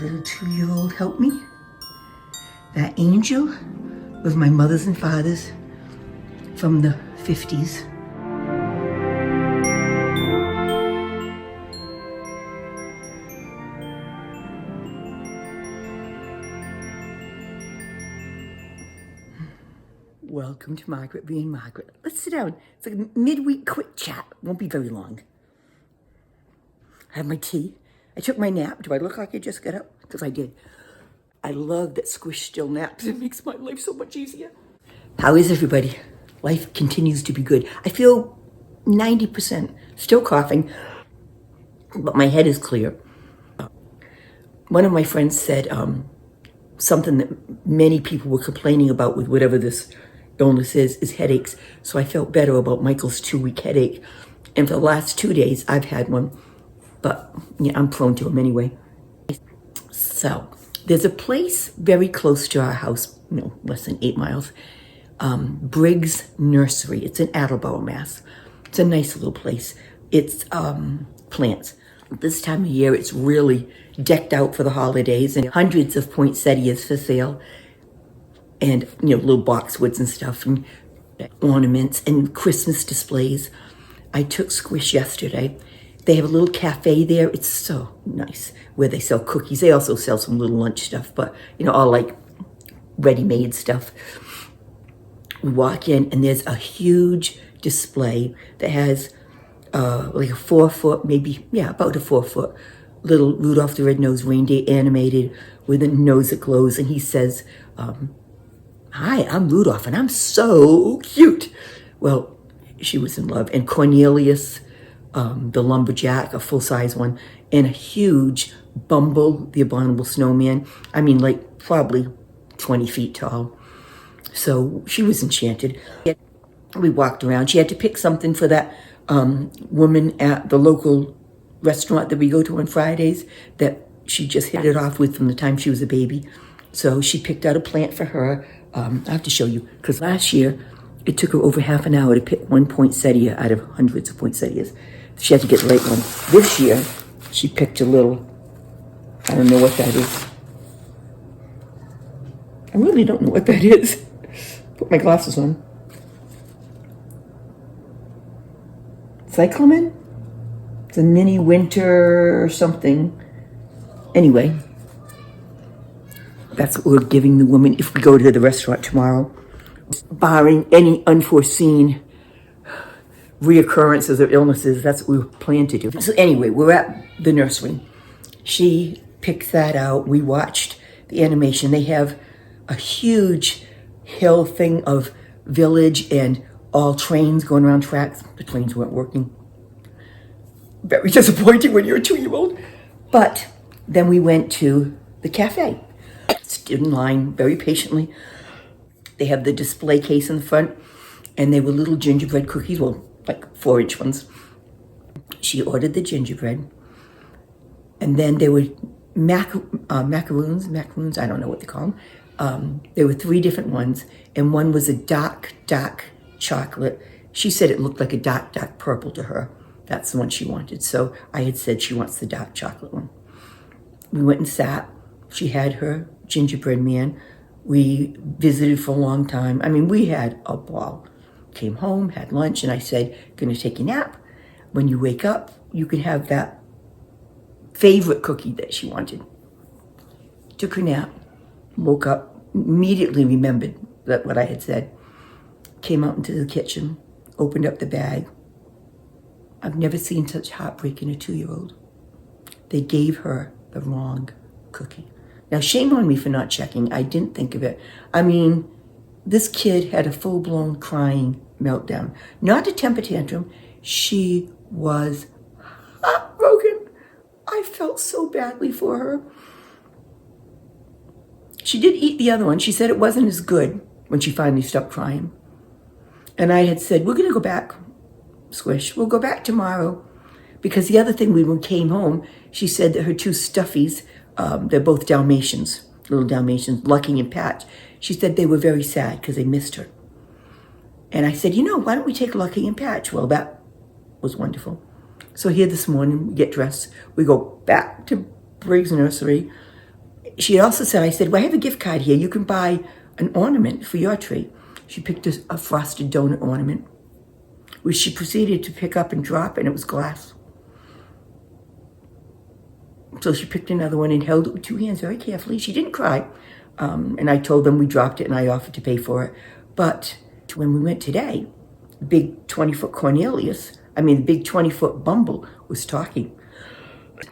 little 2-year-old help me. That angel was my mother's and father's from the 50s. Welcome to Margaret being Margaret. Let's sit down. It's like a midweek quick chat. Won't be very long. I have my tea. I took my nap. Do I look like I just got up? Because I did. I love that Squish still naps. It makes my life so much easier. How is everybody? Life continues to be good. I feel 90%. Still coughing, but my head is clear. One of my friends said something that many people were complaining about with whatever this illness is headaches. So I felt better about Michael's 2-week headache. And for the last 2 days, I've had one. But yeah, I'm prone to them anyway. So there's a place very close to our house, less than 8 miles, Briggs Nursery. It's in Attleboro, Mass. It's a nice little place. It's plants. This time of year, it's really decked out for the holidays, and hundreds of poinsettias for sale, and little boxwoods and stuff, and ornaments and Christmas displays. I took Squish yesterday. They have a little cafe there. It's so nice, where they sell cookies. They also sell some little lunch stuff, but all like ready-made stuff. We walk in and there's a huge display that has like a 4-foot, about a 4-foot little Rudolph the Red-Nosed Reindeer animated with a nose that glows. And he says, "Hi, I'm Rudolph and I'm so cute." Well, she was in love. And Cornelius, the lumberjack, a full-size one, and a huge Bumble, the abominable snowman. I mean, like probably 20 feet tall. So she was enchanted. We walked around. She had to pick something for that woman at the local restaurant that we go to on Fridays that she just hit it off with from the time she was a baby. So she picked out a plant for her. I have to show you, because last year it took her over half an hour to pick one poinsettia out of hundreds of poinsettias. She had to get the right one. This year, she picked a little, I don't know what that is. I really don't know what that is. Put my glasses on. Cyclamen? It's a mini winter or something. Anyway, that's what we're giving the woman if we go to the restaurant tomorrow, barring any unforeseen reoccurrences or illnesses. That's what we plan to do. So anyway, we're at the nursery. She picked that out. We watched the animation. They have a huge hill thing of village and all trains going around tracks. The trains weren't working. Very disappointing when you're a 2-year-old. But then we went to the cafe. Stood in line very patiently. They have the display case in the front, and they were little gingerbread cookies, well, like 4-inch ones. She ordered the gingerbread, and then there were macaroons, I don't know what they call them. There were 3 different ones, and one was a dark chocolate. She said it looked like a dark purple to her. That's the one she wanted. So I had said she wants the dark chocolate one. We went and sat. She had her gingerbread man. We visited for a long time. I mean, we had a ball. Came home, had lunch, and I said, "Gonna take a nap. When you wake up, you can have that favorite cookie that she wanted." Took her nap, woke up, immediately remembered what I had said. Came out into the kitchen, opened up the bag. I've never seen such heartbreak in a 2-year-old. They gave her the wrong cookie. Now, shame on me for not checking. I didn't think of it. I mean, this kid had a full-blown crying meltdown. Not a temper tantrum. She was heartbroken. I felt so badly for her. She did eat the other one. She said it wasn't as good when she finally stopped crying. And I had said, "We're going to go back, Squish. We'll go back tomorrow." Because the other thing, when we came home, she said that her 2 stuffies, they're both Dalmatians, little Dalmatians, Lucky and Patch. She said they were very sad because they missed her. And I said, why don't we take Lucky and Patch? Well, that was wonderful. So here this morning, we get dressed. We go back to Briggs Nursery. she also said, I said, well, I have a gift card here. You can buy an ornament for your tree. She picked a frosted donut ornament, which she proceeded to pick up and drop, and it was glass. So she picked another one and held it with two hands very carefully. She didn't cry. And I told them we dropped it, and I offered to pay for it. But when we went today, the big 20-foot the big 20-foot Bumble was talking.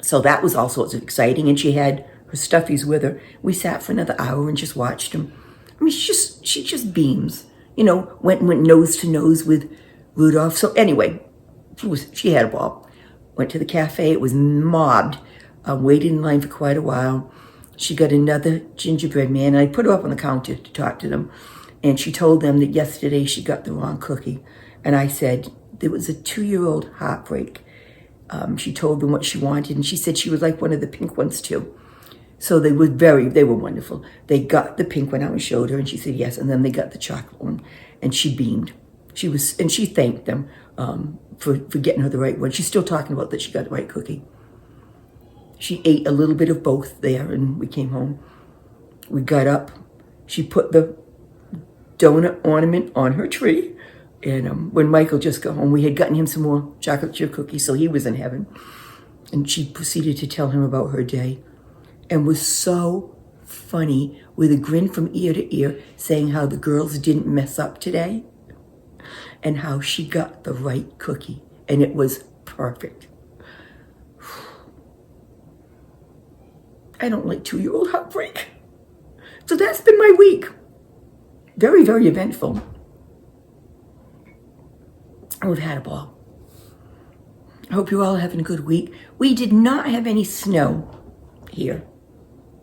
So that was all sorts of exciting. And she had her stuffies with her. We sat for another hour and just watched them. I mean, she just beams. Went nose to nose with Rudolph. So anyway, she had a ball. Went to the cafe. It was mobbed. Waited in line for quite a while. She got another gingerbread man, and I put her up on the counter to talk to them. And she told them that yesterday she got the wrong cookie. And I said, there was a 2-year-old Heartbreak. She told them what she wanted, and she said she would like one of the pink ones too. So they were wonderful. They got the pink one out and showed her, and she said yes. And then they got the chocolate one, and she beamed. She thanked them for getting her the right one. She's still talking about that she got the right cookie. She ate a little bit of both there, and we came home. We got up. She put the donut ornament on her tree. And when Michael just got home, we had gotten him some more chocolate chip cookies, so he was in heaven. And she proceeded to tell him about her day, and was so funny with a grin from ear to ear, saying how the girls didn't mess up today and how she got the right cookie, and it was perfect. I don't like 2-year-old Heartbreak. So that's been my week. Very, very eventful. And we've had a ball. I hope you're all having a good week. We did not have any snow here.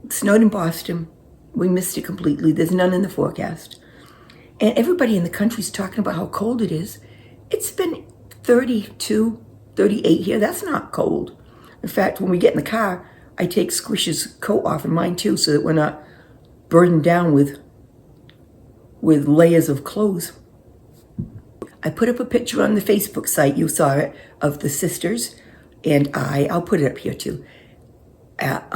It snowed in Boston. We missed it completely. There's none in the forecast. And everybody in the country's talking about how cold it is. It's been 32, 38 here. That's not cold. In fact, when we get in the car, I take Squish's coat off and mine too, so that we're not burdened down with layers of clothes. I put up a picture on the Facebook site, you saw it, of the sisters, and I'll put it up here too, at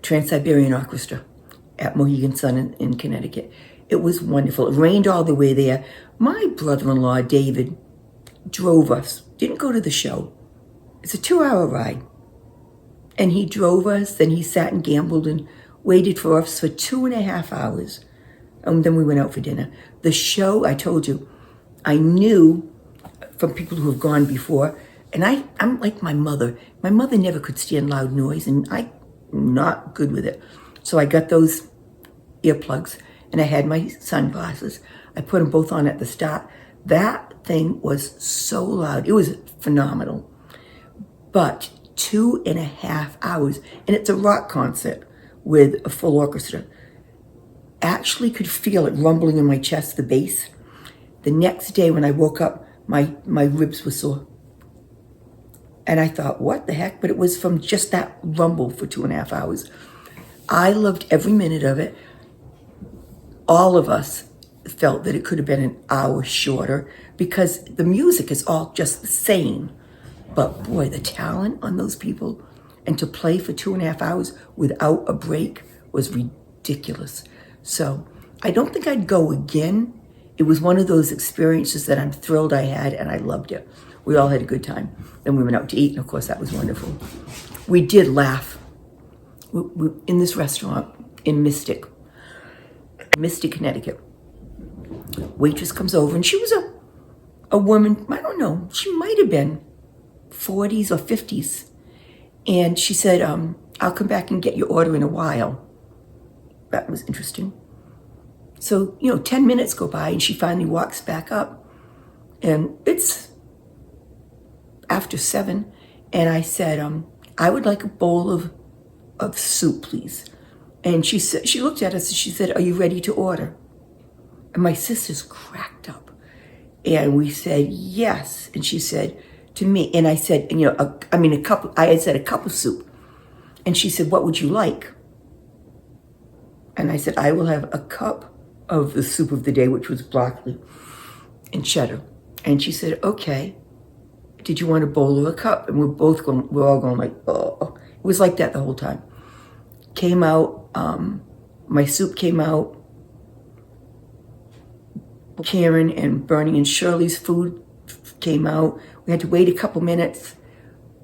Trans-Siberian Orchestra at Mohegan Sun in Connecticut. It was wonderful. It rained all the way there. My brother-in-law, David, drove us, didn't go to the show. It's a 2-hour ride. And he drove us, then he sat and gambled and waited for us for 2.5 hours. And then we went out for dinner. The show, I told you, I knew from people who have gone before, and I'm like my mother. My mother never could stand loud noise, and I'm not good with it. So I got those earplugs, and I had my sunglasses. I put them both on at the start. That thing was so loud. It was phenomenal. But 2.5 hours, and it's a rock concert with a full orchestra. Actually could feel it rumbling in my chest, the bass. The next day when I woke up, my ribs were sore. And I thought, what the heck? But it was from just that rumble for 2.5 hours. I loved every minute of it. All of us felt that it could have been an hour shorter because the music is all just the same. But boy, the talent on those people, and to play for 2.5 hours without a break was ridiculous. So I don't think I'd go again. It was one of those experiences that I'm thrilled I had, and I loved it. We all had a good time. Then we went out to eat, and of course that was wonderful. We did laugh. We in this restaurant in Mystic, Connecticut. Waitress comes over, and she was a woman, I don't know, she might have been 40s or 50s. And she said, I'll come back and get your order in a while. That was interesting. So, 10 minutes go by, and she finally walks back up. And it's after 7. And I said, I would like a bowl of soup, please. And she said, she looked at us and she said, are you ready to order? And my sisters cracked up. And we said, yes. And she said to me, and I said, a cup, I had said a cup of soup. And she said, what would you like? And I said, I will have a cup of the soup of the day, which was broccoli and cheddar. And she said, okay, did you want a bowl or a cup? And we're all going like, oh. It was like that the whole time. came out. My soup came out. Karen and Bernie and Shirley's food came out. We had to wait a couple minutes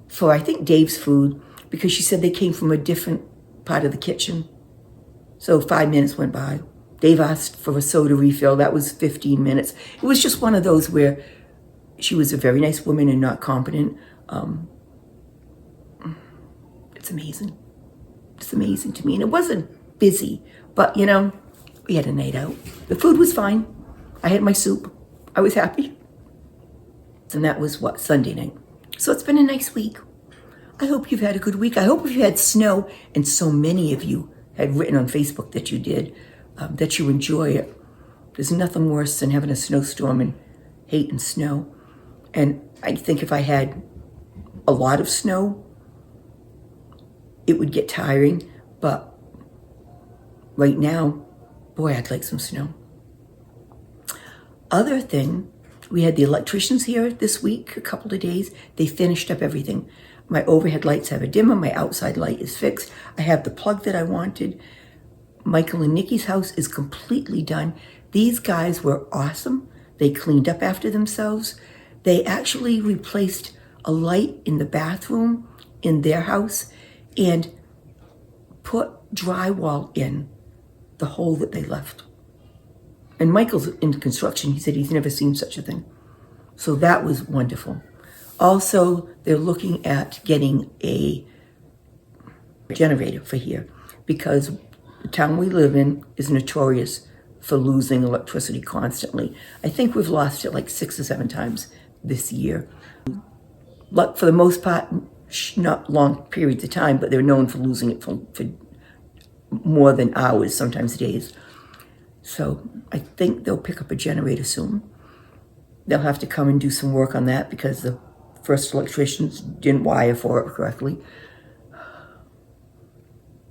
for, I think, Dave's food, because she said they came from a different part of the kitchen. So 5 minutes went by. Dave asked for a soda refill. That was 15 minutes. It was just one of those where she was a very nice woman and not competent. It's amazing. It's amazing to me. And it wasn't busy, but, you know, we had a night out. The food was fine. I had my soup. I was happy. And that was, what, Sunday night. So it's been a nice week. I hope you've had a good week. I hope if you had snow, and so many of you had written on Facebook that you did, that you enjoy it. There's nothing worse than having a snowstorm and hating snow. And I think if I had a lot of snow, it would get tiring. But right now, boy, I'd like some snow. Other thing, we had the electricians here this week, a couple of days. They finished up everything. My overhead lights have a dimmer. My outside light is fixed. I have the plug that I wanted. Michael and Nikki's house is completely done. These guys were awesome. They cleaned up after themselves. They actually replaced a light in the bathroom in their house and put drywall in the hole that they left. And Michael's in construction. He said he's never seen such a thing. So that was wonderful. Also, they're looking at getting a generator for here, because the town we live in is notorious for losing electricity constantly. I think we've lost it like 6 or 7 times this year. But for the most part, not long periods of time, but they're known for losing it for more than hours, sometimes days. So I think they'll pick up a generator soon. They'll have to come and do some work on that because the first electricians didn't wire for it correctly.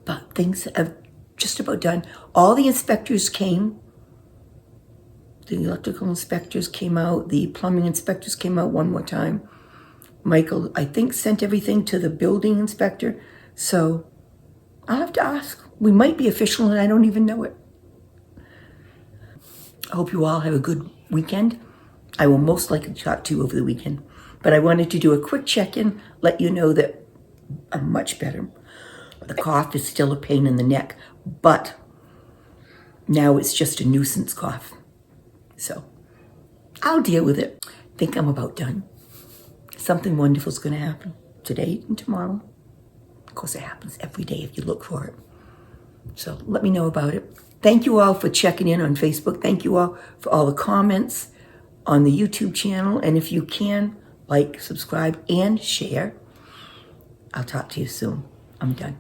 But things have just about done. All the inspectors came. The electrical inspectors came out. The plumbing inspectors came out one more time. Michael, I think, sent everything to the building inspector. So I'll have to ask. We might be official and I don't even know it. I hope you all have a good weekend. I will most likely talk to you over the weekend. But I wanted to do a quick check-in, let you know that I'm much better. The cough is still a pain in the neck, but now it's just a nuisance cough. So I'll deal with it. I think I'm about done. Something wonderful is going to happen today and tomorrow. Of course, it happens every day if you look for it. So let me know about it. Thank you all for checking in on Facebook. Thank you all for all the comments on the YouTube channel. And if you can, like, subscribe, and share. I'll talk to you soon. I'm done.